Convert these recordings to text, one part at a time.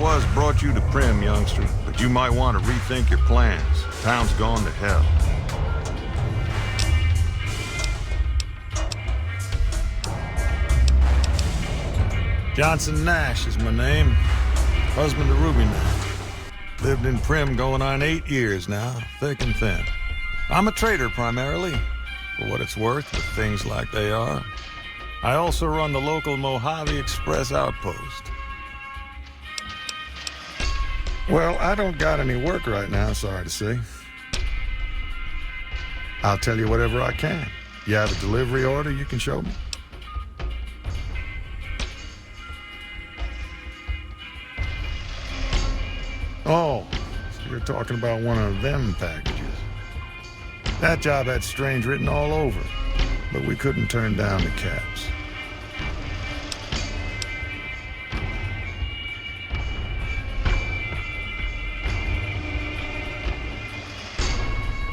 was brought you to Primm, youngster, but you might want to rethink your plans. Town's gone to hell. Johnson Nash is my name. Husband to Ruby Nash. Lived in Primm going on 8 years now, thick and thin. I'm a trader primarily, for what it's worth with things like they are. I also run the local Mojave Express outpost. Well, I don't got any work right now, sorry to say. I'll tell you whatever I can. You have a delivery order you can show me? Oh, so you're talking about one of them packages. That job had Strange written all over it, but we couldn't turn down the caps.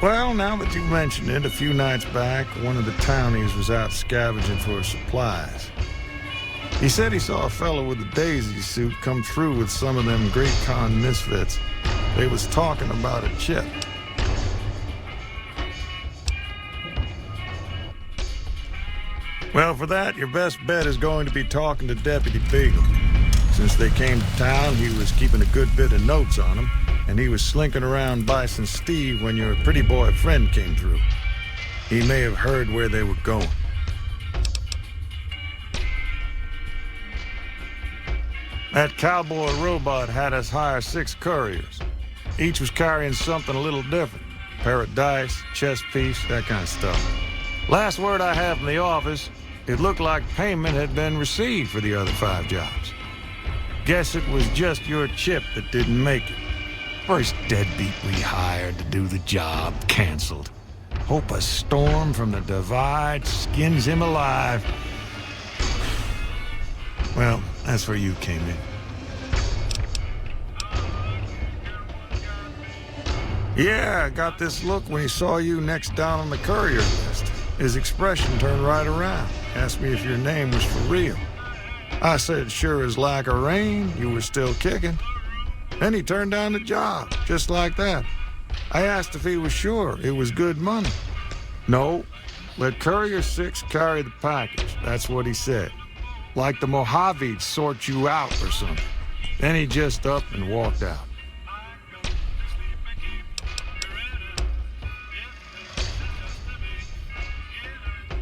Well, now that you mention it, a few nights back, one of the townies was out scavenging for supplies. He said he saw a fellow with a daisy suit come through with some of them Great Khan misfits. They was talking about a chip. Well, for that, your best bet is going to be talking to Deputy Beagle. Since they came to town, he was keeping a good bit of notes on them, and he was slinking around Bison Steve when your pretty boy friend came through. He may have heard where they were going. That cowboy robot had us hire 6 couriers. Each was carrying something a little different. Pair of dice, chess piece, that kind of stuff. Last word I have from the office, it looked like payment had been received for the other 5 jobs. Guess it was just your chip that didn't make it. First deadbeat we hired to do the job canceled. Hope a storm from the divide skins him alive. Well, that's where you came in. Yeah, I got this look when he saw you next down on the courier list. His expression turned right around. Asked me if your name was for real. I said, sure as like a rain, you were still kicking. Then he turned down the job, just like that. I asked if he was sure it was good money. No, let Courier 6 carry the package. That's what he said. Like the Mojave'd sort you out or something. Then he just up and walked out.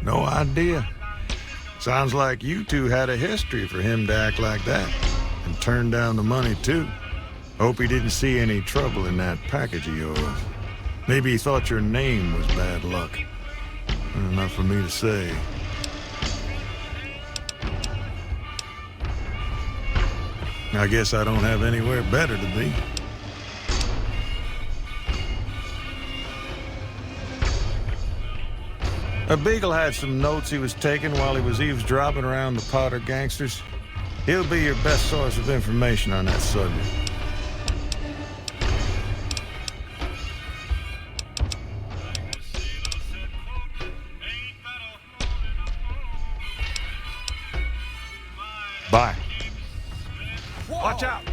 No idea. Sounds like you two had a history for him to act like that. And turn down the money, too. Hope he didn't see any trouble in that package of yours. Maybe he thought your name was bad luck. Enough for me to say. I guess I don't have anywhere better to be. A Beagle had some notes he was taking while he was eavesdropping around the Powder gangsters. He'll be your best source of information on that subject. Bye. Watch out!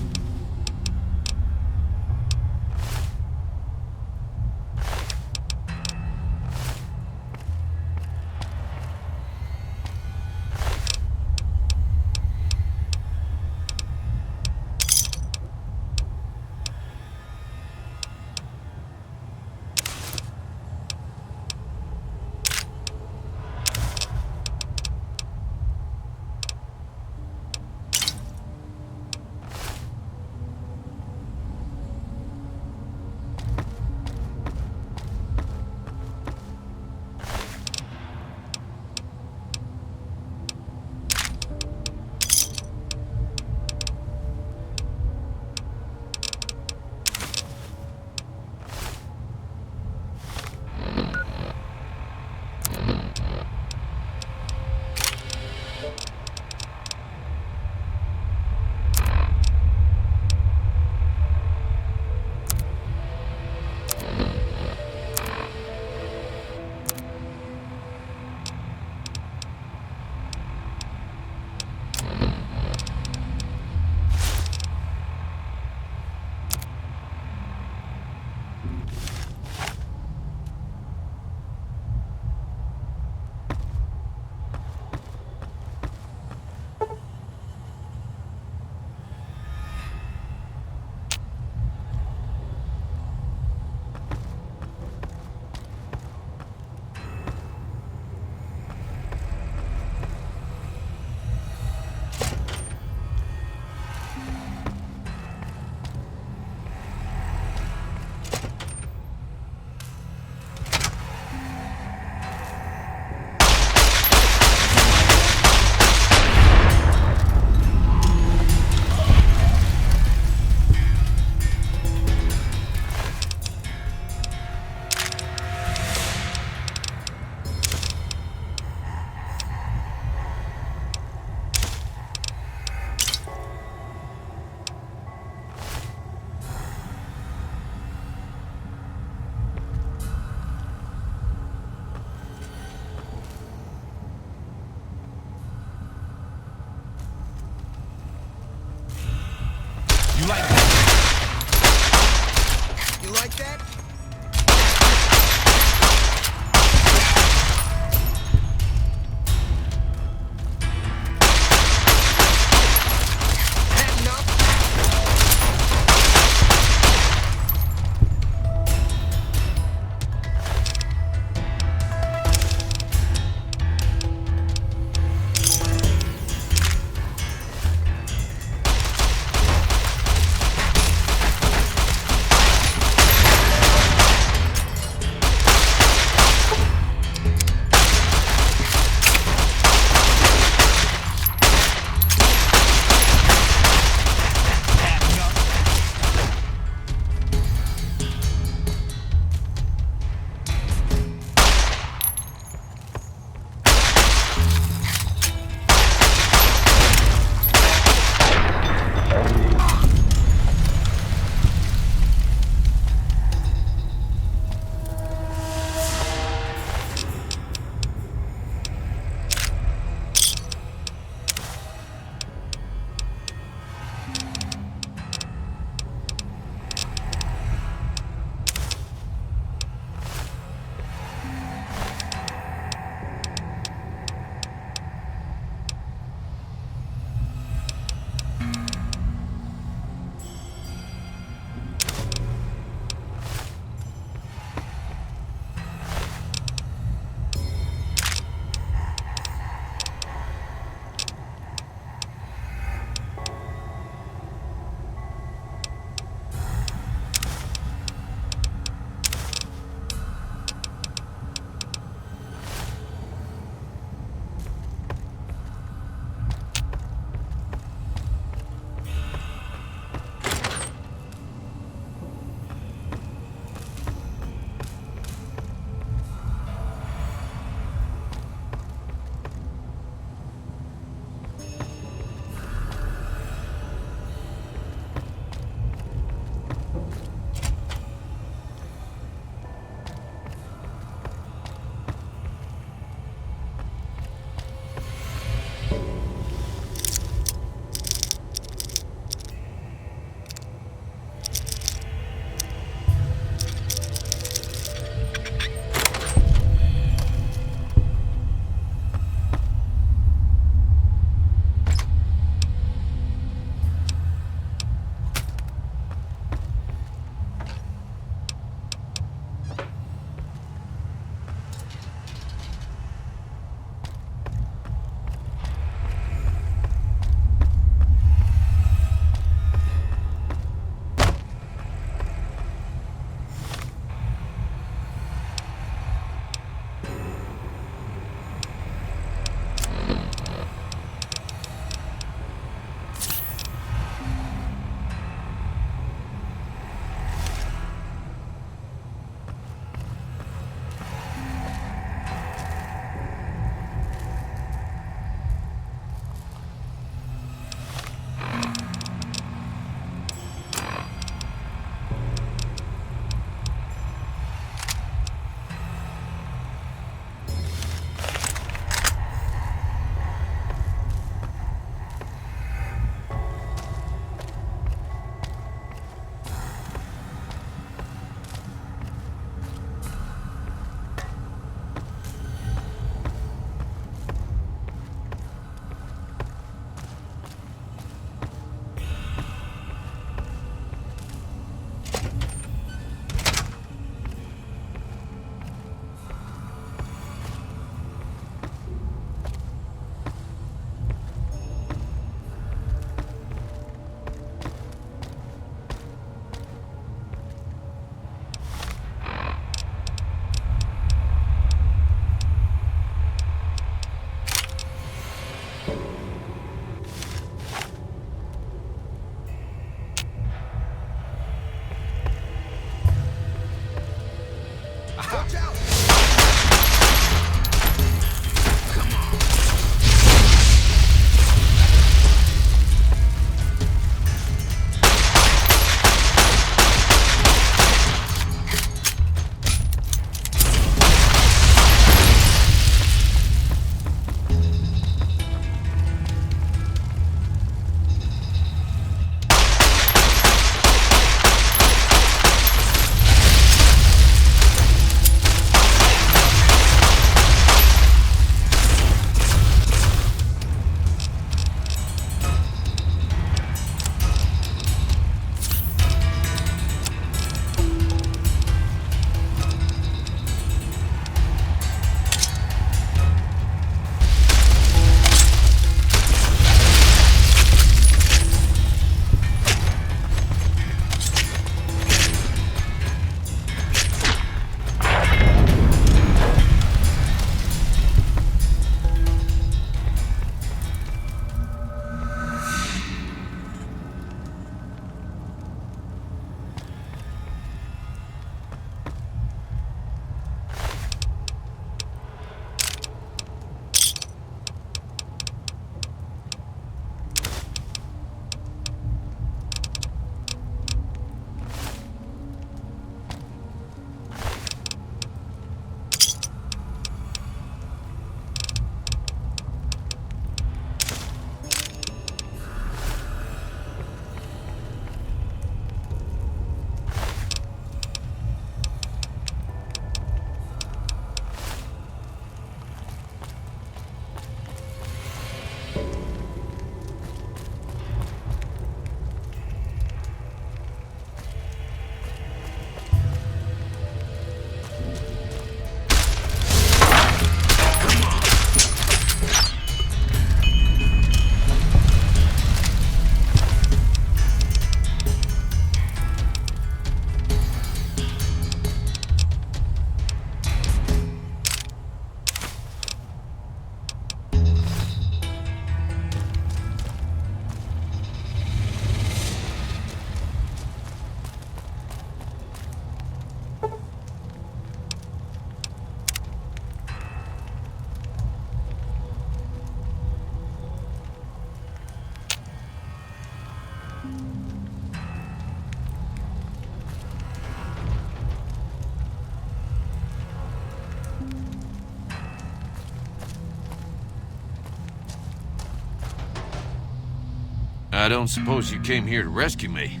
I don't suppose you came here to rescue me.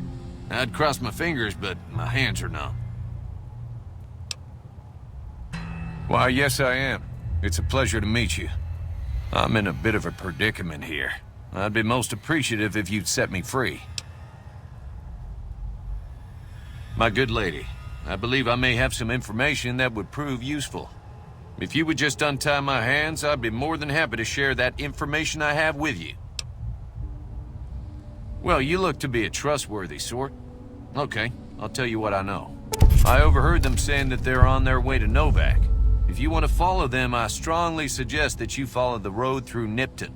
I'd cross my fingers, but my hands are numb. Why, yes I am. It's a pleasure to meet you. I'm in a bit of a predicament here. I'd be most appreciative if you'd set me free. My good lady, I believe I may have some information that would prove useful. If you would just untie my hands, I'd be more than happy to share that information I have with you. Well, you look to be a trustworthy sort. Okay, I'll tell you what I know. I overheard them saying that they're on their way to Novak. If you want to follow them, I strongly suggest that you follow the road through Nipton.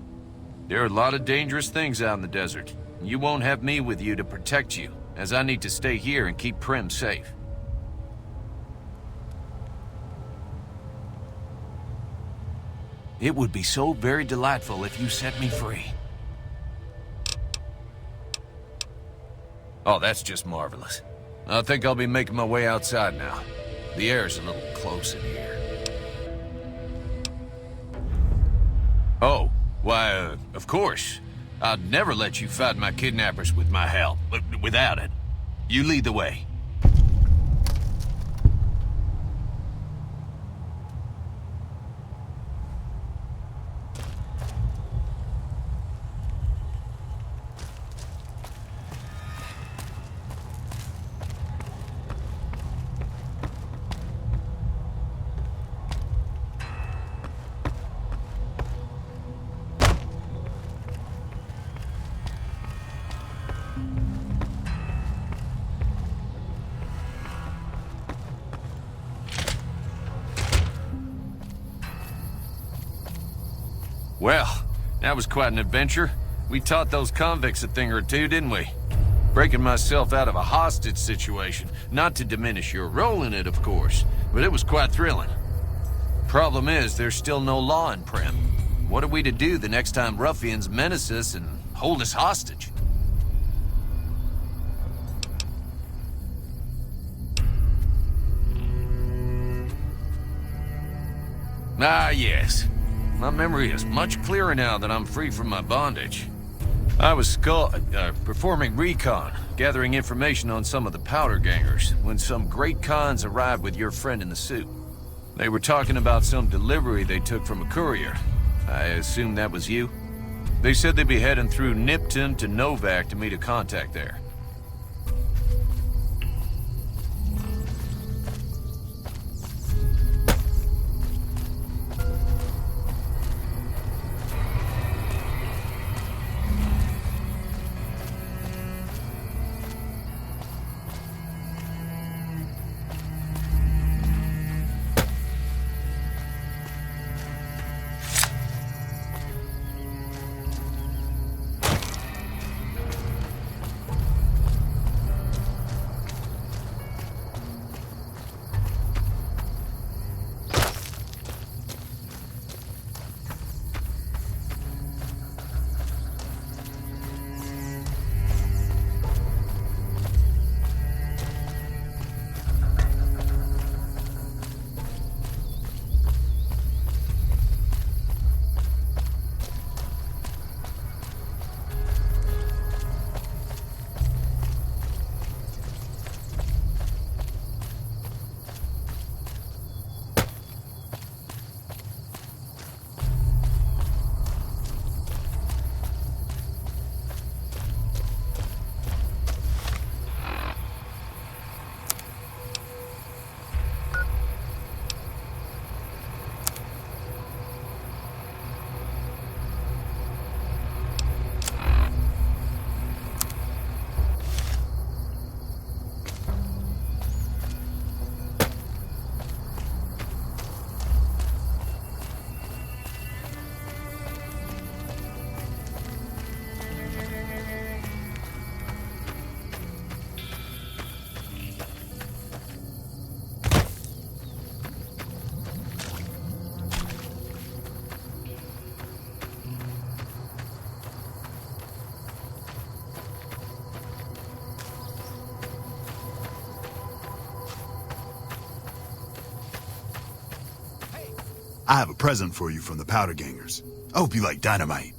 There are a lot of dangerous things out in the desert. You won't have me with you to protect you, as I need to stay here and keep Primm safe. It would be so very delightful if you set me free. Oh, that's just marvelous. I think I'll be making my way outside now. The air's a little close in here. Oh, why, of course. I'd never let you fight my kidnappers with my help, but without it. You lead the way. Well, that was quite an adventure. We taught those convicts a thing or two, didn't we? Breaking myself out of a hostage situation. Not to diminish your role in it, of course, but it was quite thrilling. Problem is, there's still no law in Primm. What are we to do the next time ruffians menace us and hold us hostage? Ah, yes. My memory is much clearer now that I'm free from my bondage. I was performing recon, gathering information on some of the powder gangers, when some great cons arrived with your friend in the suit. They were talking about some delivery they took from a courier. I assume that was you? They said they'd be heading through Nipton to Novak to meet a contact there. I have a present for you from the Powder Gangers. I hope you like dynamite.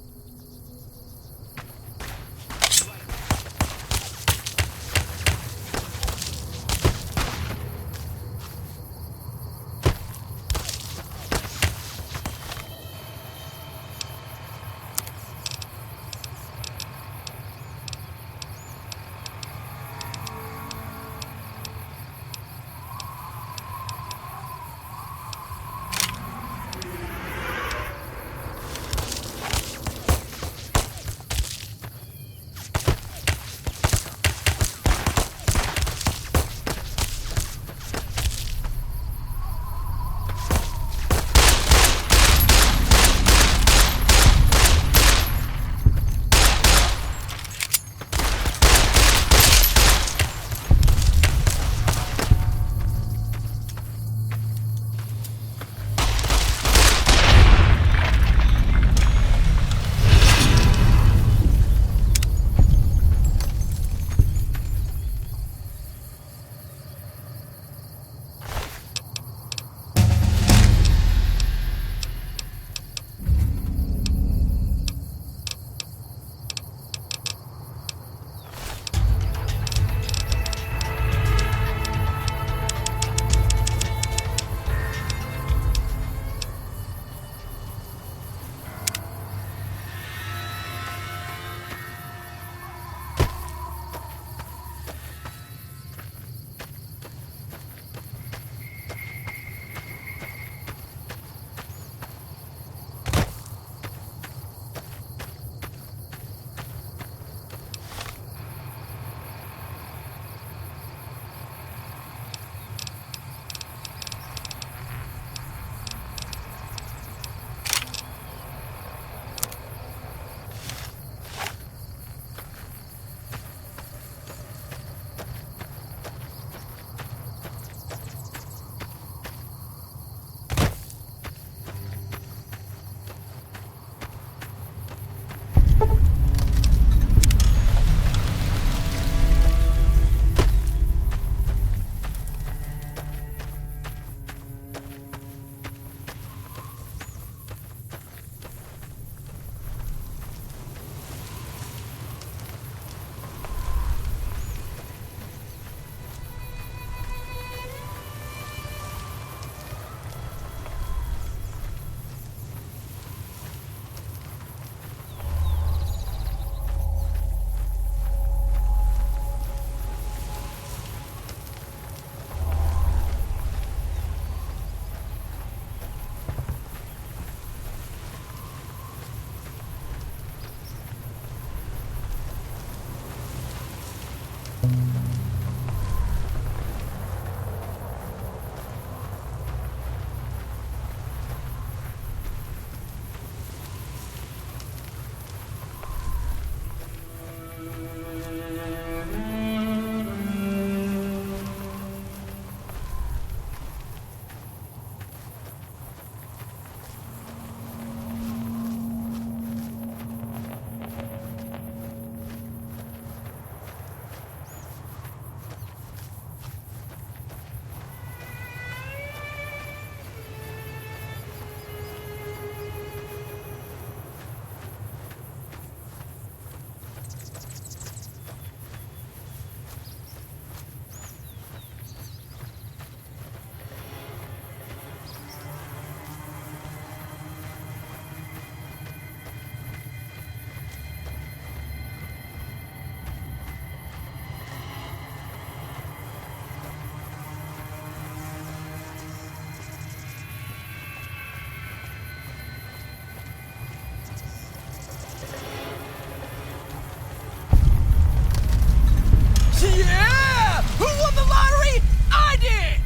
Yeah! Who won the lottery? I did!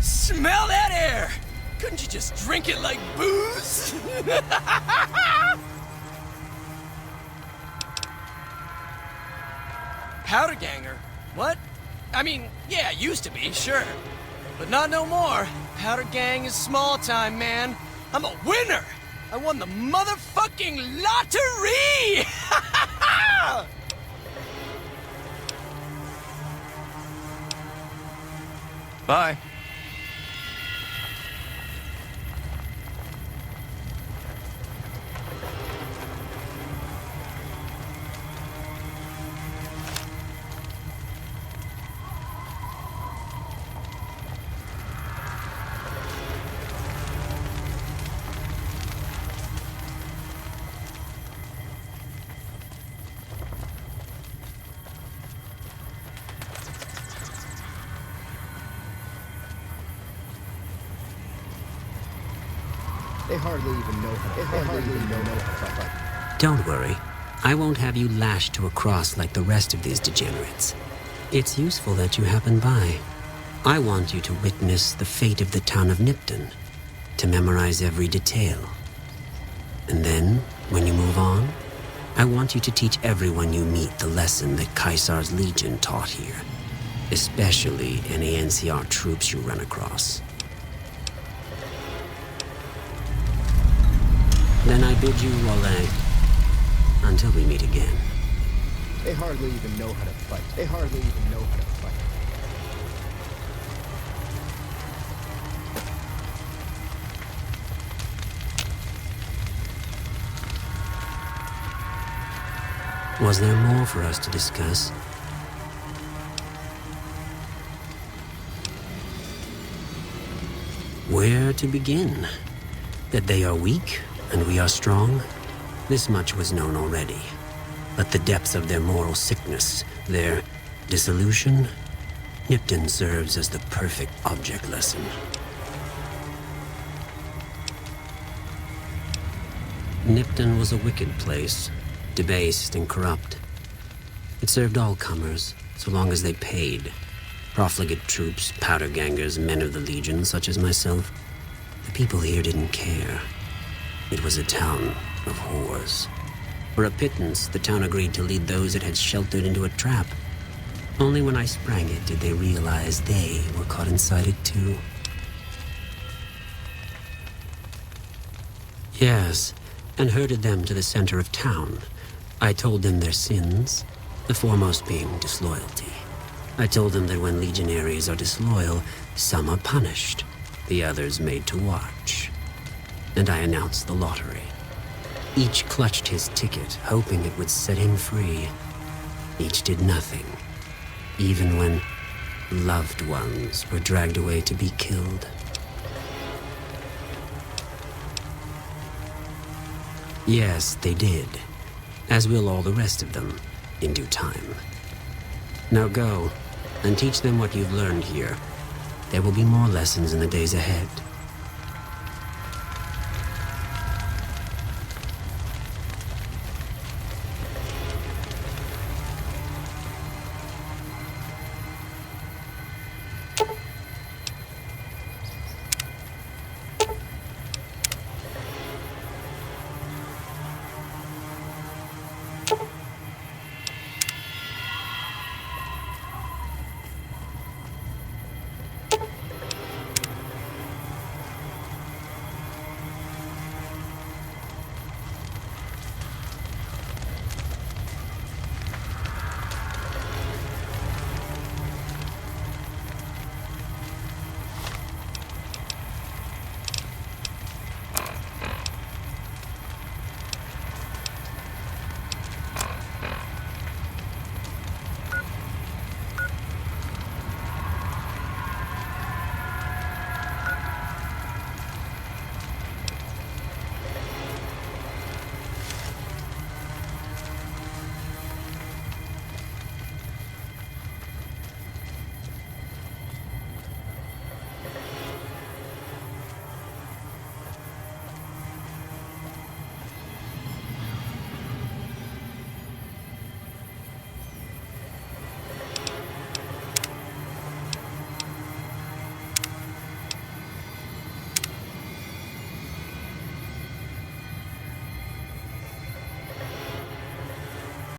Smell that air! Couldn't you just drink it like booze? Powder ganger? What? I mean, yeah, used to be, sure. But not no more. Powder gang is small time, man. I'm a winner! I won the motherfucking lottery! Bye. They hardly even know how to fight. Don't worry. I won't have you lashed to a cross like the rest of these degenerates. It's useful that you happen by. I want you to witness the fate of the town of Nipton, to memorize every detail. And then, when you move on, I want you to teach everyone you meet the lesson that Caesar's Legion taught here, especially any NCR troops you run across. Then I bid you Roland, until we meet again. They hardly even know how to fight. They hardly even know how to fight. Was there more for us to discuss? Where to begin? That they are weak and we are strong? This much was known already. But the depths of their moral sickness, their dissolution, Nipton serves as the perfect object lesson. Nipton was a wicked place, debased and corrupt. It served all comers, so long as they paid. Profligate troops, powder gangers, men of the Legion, such as myself. The people here didn't care. It was a town of whores. For a pittance, the town agreed to lead those it had sheltered into a trap. Only when I sprang it did they realize they were caught inside it too. Yes, and herded them to the center of town. I told them their sins, the foremost being disloyalty. I told them that when legionaries are disloyal, some are punished, the others made to watch. And I announced the lottery. Each clutched his ticket, hoping it would set him free. Each did nothing, even when loved ones were dragged away to be killed. Yes, they did, as will all the rest of them, in due time. Now go, and teach them what you've learned here. There will be more lessons in the days ahead.